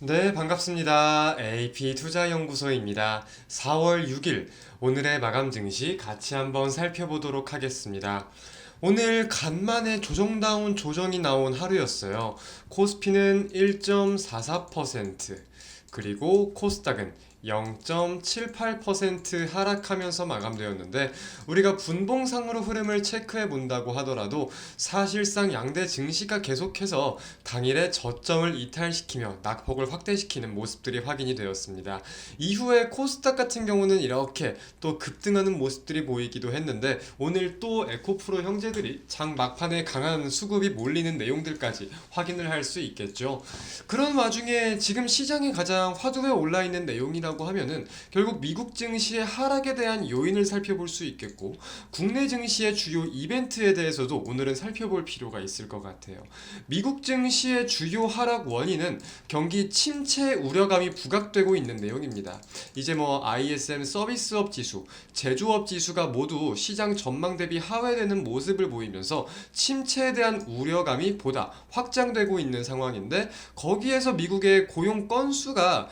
네, 반갑습니다. AP투자연구소입니다. 4월 6일 오늘의 마감 증시 같이 한번 살펴보도록 하겠습니다. 오늘 간만에 조정다운 조정이 나온 하루였어요. 코스피는 1.44%, 그리고 코스닥은 0.78% 하락하면서 마감되었는데, 우리가 분봉상으로 흐름을 체크해 본다고 하더라도 사실상 양대 증시가 계속해서 당일에 저점을 이탈시키며 낙폭을 확대시키는 모습들이 확인이 되었습니다. 이후에 코스닥 같은 경우는 이렇게 또 급등하는 모습들이 보이기도 했는데, 오늘 또 에코프로 형제들이 장 막판에 강한 수급이 몰리는 내용들까지 확인을 할 수 있겠죠. 그런 와중에 지금 시장에 가장 화두에 올라 있는 내용이라고 하면은 결국 미국 증시의 하락에 대한 요인을 살펴볼 수 있겠고, 국내 증시의 주요 이벤트에 대해서도 오늘은 살펴볼 필요가 있을 것 같아요. 미국 증시의 주요 하락 원인은 경기 침체 우려감이 부각되고 있는 내용입니다. 이제 ISM 서비스업 지수, 제조업 지수가 모두 시장 전망 대비 하회되는 모습을 보이면서 침체에 대한 우려감이 보다 확장되고 있는 상황인데, 거기에서 미국의 고용 건수가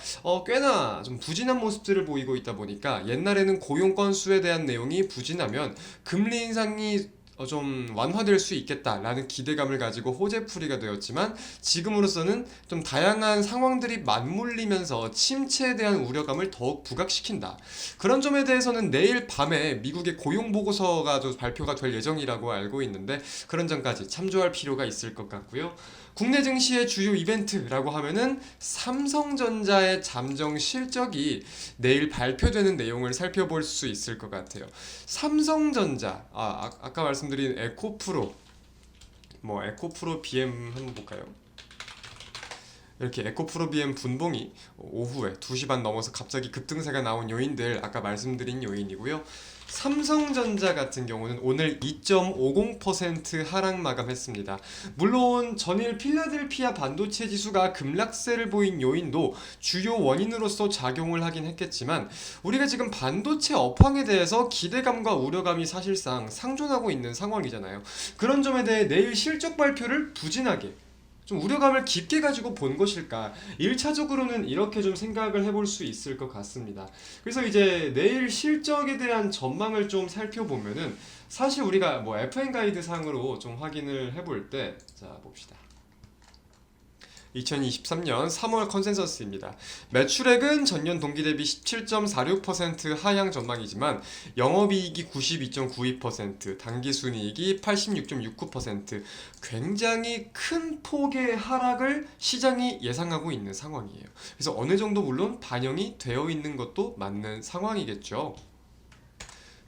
꽤나 좀 부진한 모습들을 보이고 있다 보니까, 옛날에는 고용 건수에 대한 내용이 부진하면 금리 인상이 좀 완화될 수 있겠다라는 기대감을 가지고 호재풀이가 되었지만, 지금으로서는 좀 다양한 상황들이 맞물리면서 침체에 대한 우려감을 더욱 부각시킨다. 그런 점에 대해서는 내일 밤에 미국의 고용보고서가 또 발표가 될 예정이라고 알고 있는데, 그런 점까지 참조할 필요가 있을 것 같고요. 국내 증시의 주요 이벤트라고 하면은 삼성전자의 잠정 실적이 내일 발표되는 내용을 살펴볼 수 있을 것 같아요. 삼성전자, 아까 말씀드린 에코프로, 에코프로 BM 한번 볼까요? 이렇게 에코프로 BM 분봉이 오후에 2시 반 넘어서 갑자기 급등세가 나온 요인들, 아까 말씀드린 요인이고요. 삼성전자 같은 경우는 오늘 2.50% 하락 마감했습니다. 물론 전일 필라델피아 반도체 지수가 급락세를 보인 요인도 주요 원인으로서 작용을 하긴 했겠지만, 우리가 지금 반도체 업황에 대해서 기대감과 우려감이 사실상 상존하고 있는 상황이잖아요. 그런 점에 대해 내일 실적 발표를 부진하게 좀 우려감을 깊게 가지고 본 것일까? 1차적으로는 이렇게 좀 생각을 해볼 수 있을 것 같습니다. 그래서 이제 내일 실적에 대한 전망을 좀 살펴보면은, 사실 우리가 FN 가이드 상으로 좀 확인을 해볼 때, 자 봅시다. 2023년 3월 컨센서스입니다. 매출액은 전년 동기 대비 17.46% 하향 전망이지만, 영업이익이 92.92%, 당기순이익이 86.69%, 굉장히 큰 폭의 하락을 시장이 예상하고 있는 상황이에요. 그래서 어느 정도 물론 반영이 되어 있는 것도 맞는 상황이겠죠.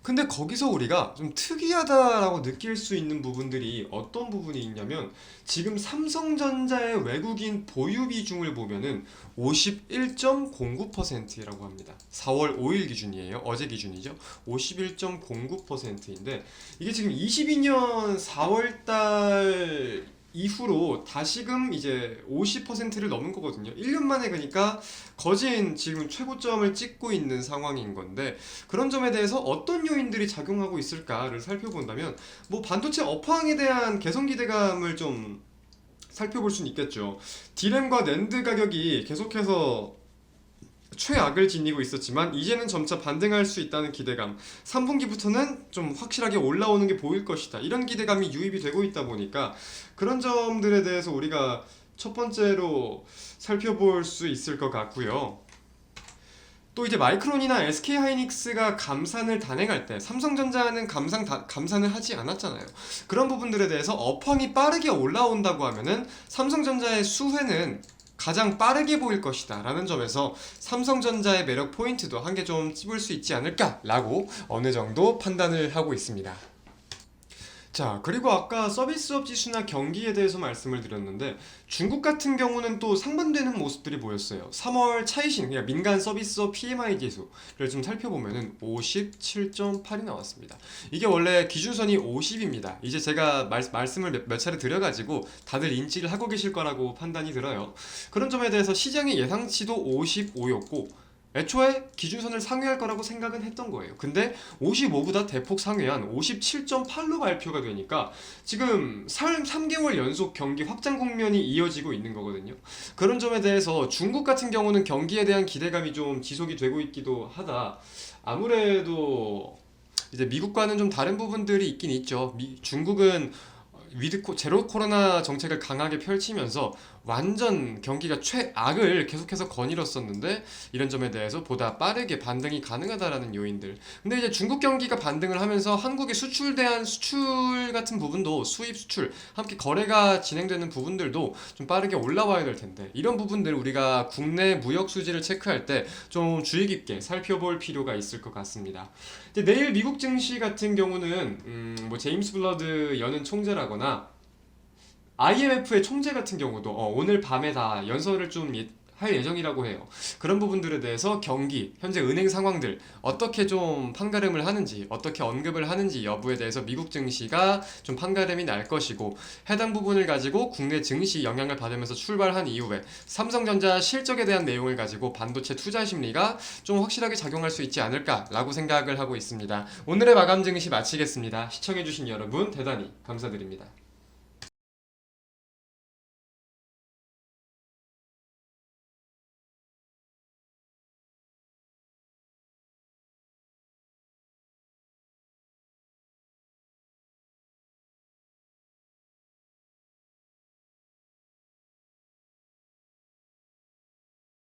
근데 거기서 우리가 좀 특이하다라고 느낄 수 있는 부분들이 어떤 부분이 있냐면, 지금 삼성전자의 외국인 보유 비중을 보면은 51.09%라고 합니다. 4월 5일 기준이에요. 어제 기준이죠. 51.09%인데, 이게 지금 22년 4월달 이후로 다시금 이제 50%를 넘은 거거든요. 1년 만에. 그러니까 거진 지금 최고점을 찍고 있는 상황인 건데, 그런 점에 대해서 어떤 요인들이 작용하고 있을까를 살펴본다면, 반도체 업황에 대한 개선 기대감을 좀 살펴볼 수는 있겠죠. 디램과 낸드 가격이 계속해서 최악을 지니고 있었지만 이제는 점차 반등할 수 있다는 기대감, 3분기부터는 좀 확실하게 올라오는 게 보일 것이다, 이런 기대감이 유입이 되고 있다 보니까, 그런 점들에 대해서 우리가 첫 번째로 살펴볼 수 있을 것 같고요. 또 이제 마이크론이나 SK하이닉스가 감산을 단행할 때 삼성전자는 감산을 하지 않았잖아요. 그런 부분들에 대해서 업황이 빠르게 올라온다고 하면은 삼성전자의 수혜는 가장 빠르게 보일 것이다 라는 점에서, 삼성전자의 매력 포인트도 한 개 좀 찝을 수 있지 않을까 라고 어느 정도 판단을 하고 있습니다. 자, 그리고 아까 서비스업 지수나 경기에 대해서 말씀을 드렸는데, 중국 같은 경우는 또 상반되는 모습들이 보였어요. 3월 차이신, 그냥 민간 서비스업 PMI 지수를 좀 살펴보면은 57.8이 나왔습니다. 이게 원래 기준선이 50입니다. 이제 제가 말씀을 몇 차례 드려가지고 다들 인지를 하고 계실 거라고 판단이 들어요. 그런 점에 대해서 시장의 예상치도 55였고, 애초에 기준선을 상회할 거라고 생각은 했던 거예요. 근데 55보다 대폭 상회한 57.8로 발표가 되니까 지금 3개월 연속 경기 확장 국면이 이어지고 있는 거거든요. 그런 점에 대해서 중국 같은 경우는 경기에 대한 기대감이 좀 지속이 되고 있기도 하다. 아무래도 이제 미국과는 좀 다른 부분들이 있긴 있죠. 중국은 제로 코로나 정책을 강하게 펼치면서 완전 경기가 최악을 계속해서 거닐었었는데 이런 점에 대해서 보다 빠르게 반등이 가능하다라는 요인들. 근데 이제 중국 경기가 반등을 하면서 한국의 수출 대한 수출 같은 부분도 수입 수출 함께 거래가 진행되는 부분들도 좀 빠르게 올라와야 될 텐데 이런 부분들 우리가 국내 무역 수지를 체크할 때 좀 주의 깊게 살펴볼 필요가 있을 것 같습니다. 이제 내일 미국 증시 같은 경우는 뭐 제임스 블러드 연은 총재라거나 IMF의 총재 같은 경우도 오늘 밤에 다 연설을 좀 할 예정이라고 해요. 그런 부분들에 대해서 경기, 현재 은행 상황들 어떻게 좀 판가름을 하는지, 어떻게 언급을 하는지 여부에 대해서 미국 증시가 좀 판가름이 날 것이고 해당 부분을 가지고 국내 증시 영향을 받으면서 출발한 이후에 삼성전자 실적에 대한 내용을 가지고 반도체 투자 심리가 좀 확실하게 작용할 수 있지 않을까라고 생각을 하고 있습니다. 오늘의 마감 증시 마치겠습니다. 시청해주신 여러분 대단히 감사드립니다.